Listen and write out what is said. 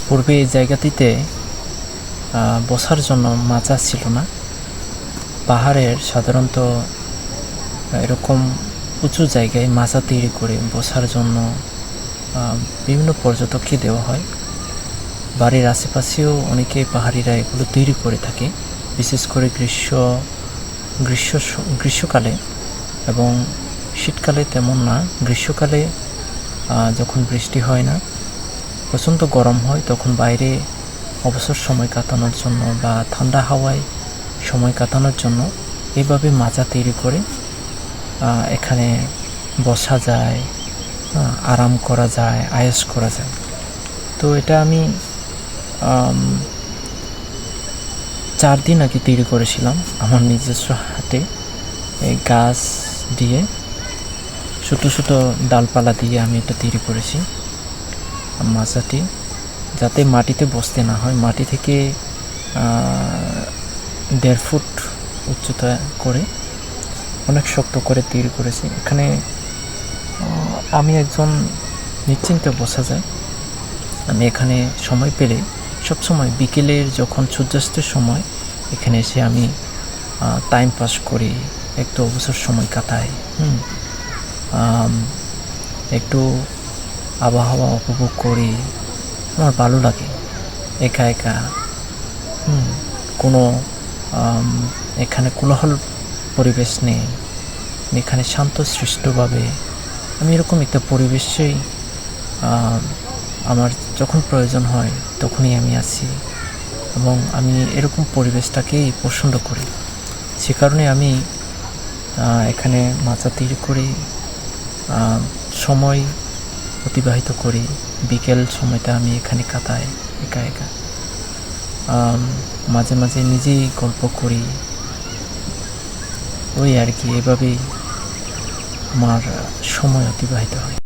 পূর্বে এই জায়গাটিতে বসার জন্য মাচা ছিল না। পাহাড়ের সাধারণত এরকম উঁচু জায়গায় মাচা তৈরি করে বসার জন্য বিভিন্ন পর্যটককে দেওয়া হয়। বাড়ির আশেপাশেও অনেকে পাহাড়িরা এগুলো তৈরি করে থাকে, বিশেষ করে গ্রীষ্মকালে এবং শীতকালে তেমন না। গ্রীষ্মকালে যখন বৃষ্টি হয় না, প্রচণ্ড গরম হয়, তখন বাইরে অবসর সময় কাটানোর জন্য বা ঠান্ডা হাওয়ায় সময় কাটানোর জন্য এইভাবে মাচা তৈরি করে এখানে বসা যায়, আরাম করা যায়, আয়েশ করা যায়। তো এটা আমি 4 দিন আগে তৈরি করেছিলাম আমার নিজস্ব হাতে। এই গাছ দিয়ে ছোটো ছোটো ডালপালা দিয়ে আমি এটা তৈরি করেছি মাচাটি, যাতে মাটিতে বসতে না হয়। মাটি থেকে 1.5 ফুট উচ্চতা করে অনেক শক্ত করে তৈরি করেছি। এখানে আমি একজন নিশ্চিন্তে বসা যায়। আমি এখানে সময় পেলে সবসময় বিকেলের যখন সূর্যাস্তের সময় এখানে এসে আমি টাইম পাস করি, একটু অবসর সময় কাটাই, একটু আবহাওয়া উপভোগ করি। আমার ভালো লাগে একা একা। কোনো এখানে কোলাহল পরিবেশ নেই, এখানে শান্ত সৃষ্টভাবে আমি এরকম একটা পরিবেশেই আমার যখন প্রয়োজন হয় তখনই আমি আসি এবং আমি এরকম পরিবেশটাকেই পছন্দ করি। সে কারণে আমি এখানে মাচা তৈরি করি, সময় অতিবাহিত করি। বিকেল সময়টা আমি এখানে কাটাই একা একা। মাঝে মাঝে নিজেই গল্প করি, ওই আর কি। এভাবেই আমার সময় অতিবাহিত হয়।